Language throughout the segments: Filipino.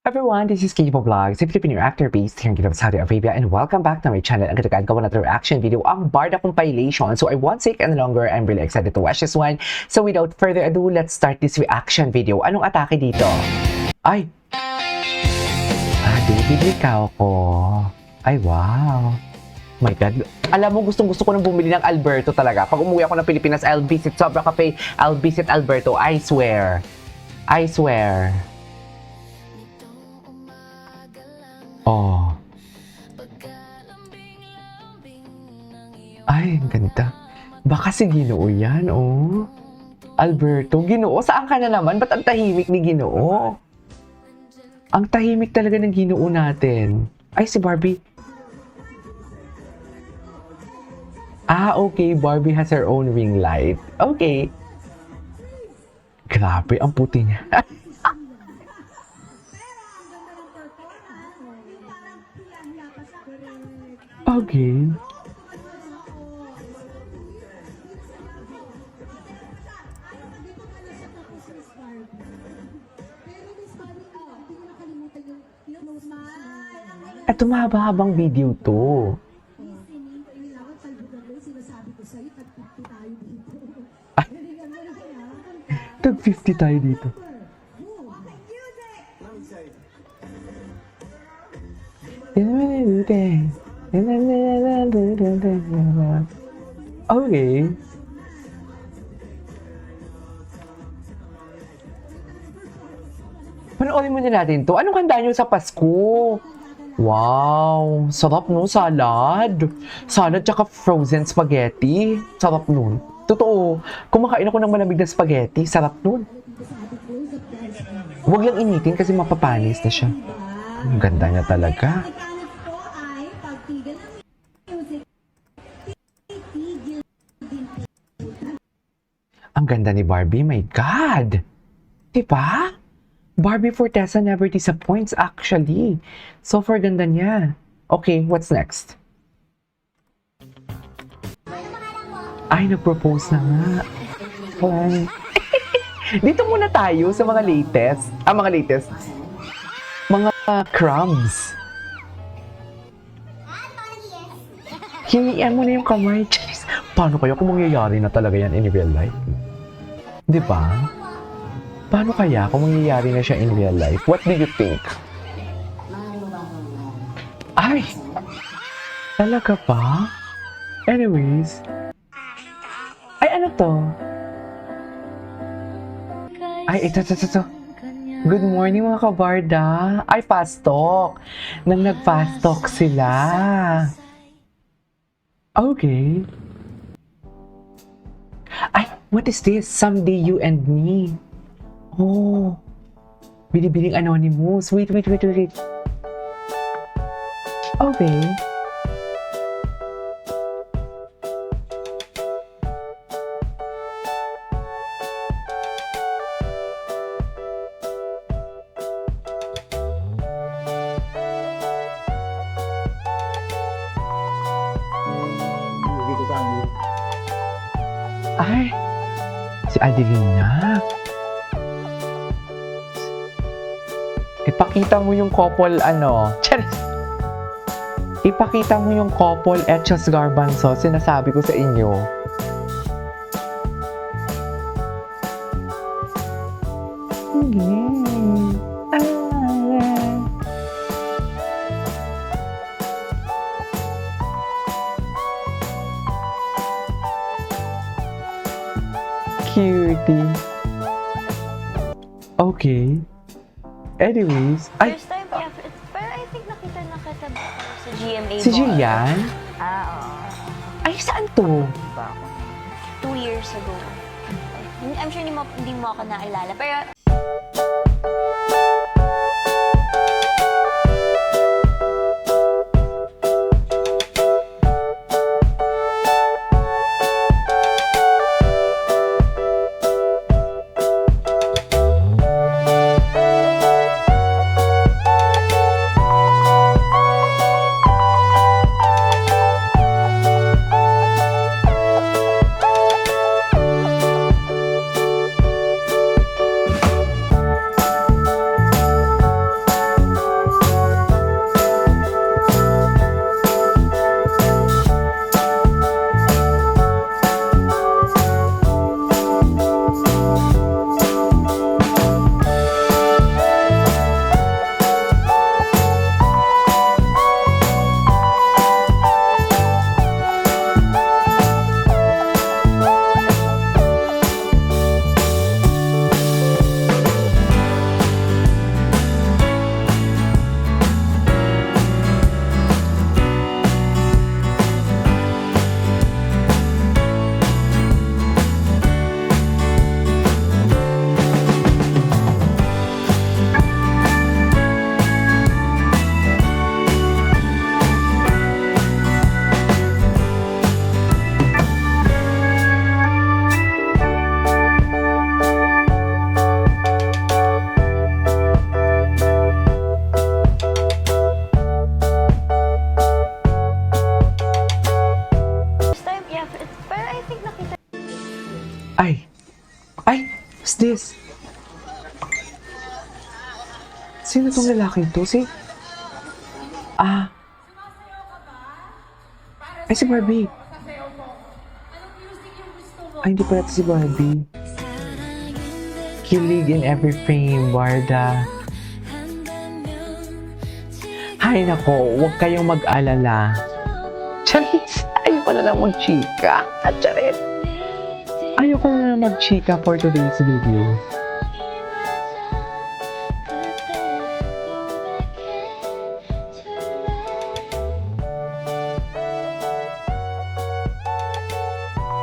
Everyone, this is Kibo Vlogs, a Filipino actor based here in Saudi Arabia, and welcome back to my channel. Ang gagawa na another reaction video, ang Barda compilation. So I won't take any longer. I'm really excited to watch this one. So without further ado, let's start this reaction video. Anong atake dito? Ay! David Licao ko. Ay, wow. My God. Alam mo, gustong-gusto ko nang bumili ng Alberto talaga. Pag umuwi ako ng Pilipinas, I'll visit Sobra Cafe. I'll visit Alberto. I swear. I swear. Oh. Ay, ang ganda. Baka si Ginoo yan, oh. Alberto, Ginoo, saan ka na naman? Ba't ang tahimik ni Ginoo? Ang tahimik talaga ng Ginoo natin. Ay, si Barbie. Okay. Barbie has her own ring light. Okay. Grabe, ang puti niya. Okay. Ito mahaba-habang video to. Ay, tag 50 tayo dito. Okay. Panoorin muna natin to. Anong handa nyo sa Pasko? Wow! Sarap no? Salad. Salad tsaka frozen spaghetti. Sarap nun. Totoo. Kumakain ako ng malamig na spaghetti. Sarap nun. Huwag lang initin kasi mapapanis na siya. Ang ganda niya talaga. Ang ganda ni Barbie, my God! Diba? Barbie Fortesa never disappoints actually. So far, ganda niya. Okay, what's next? Ay, nag-propose na nga. Ay. Dito muna tayo sa mga latest. Mga latest. Mga crumbs. Hinian mo na yung kamay. Jeez. Paano kaya kung mangyayari na talaga yan in real life? Di ba? Paano kaya kung mangyayari na siya in real life? What do you think? Ay! Talaga pa? Anyways. Ay, ano to? Ay, ito. Good morning mga kabarda. Ay, fast talk. Nang nag-fast talk sila. Okay. Ay, what is this? Someday you and me. Oh. Binibining Anonymous. Wait. Okay. Ay, si Adelina. Ipakita mo yung couple, Ipakita mo yung couple Echos Garbanzo, sinasabi ko sa inyo. Cutie. Okay. Anyways, ay, First time, yeah. Pero I think nakita kita sa GMA si Mall. Jillian? Oo. Ay, saan to? Diba ako? 2 years ago. I'm sure hindi mo ako naalala. Pero this? Sino tong lalaking to? Ay, si Barbie. Ay, hindi pala ito si Barbie. Kilig in every frame, Barda. Hay nako, huwag kayong mag-alala. Charis, ayoko na lang mag-chika. Charis, ayoko na lang mag-chika for today's video.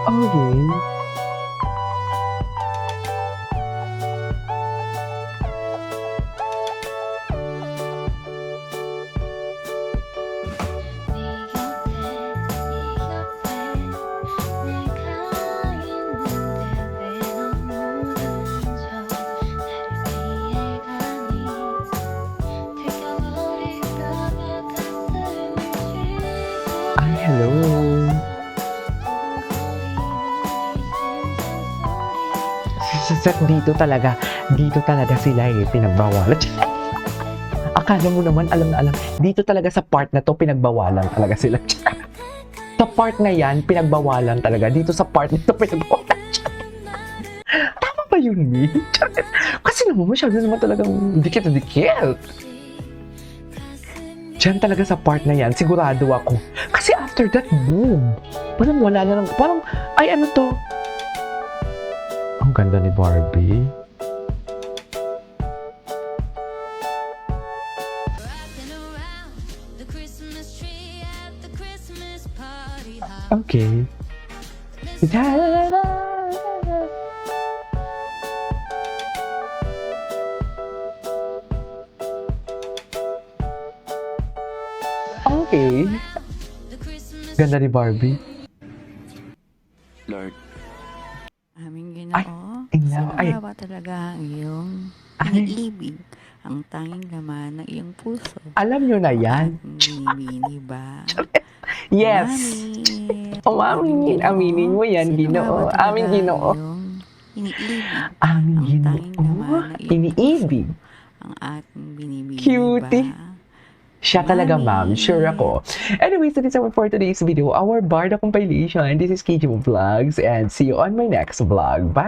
Okay. Ay, hello. Dito talaga sila pinagbawalan. Akala mo naman, alam na alam, dito talaga sa part na to, pinagbawalan talaga sila. Sa part na yan, pinagbawalan talaga. Dito sa part na to, pinagbawalan. Tama ba yun, Mi? Kasi naman, masyado naman talagang dikit na dikit. Diyan talaga sa part na yan, sigurado ako. Kasi after that, boom. Parang wala na lang, parang, ay ano to? Ang ganda ni Barbie. Okay. Okay. Ganda ni Barbie. Lord, Aming Ay, Ginoo, tingnan. Ay. sino ba talaga ang iyong Ay. iniibig, ang tanging laman ng iyong puso? Alam nyo na yan. At binibini ba? Yes. Mami, Aminin mo yan, sino nga ba Ginoo. talaga Aming Ginoo. ang iyong iniibig, Aming ang tanging Ginoo. laman ng iyong Iniibig. ang ating binibini Cutie. ba? Siya talaga, ma'am. Sure ako. Anyways, that is all for today's video. Our Barda compilation. This is KJ Vlogs and see you on my next vlog. Bye!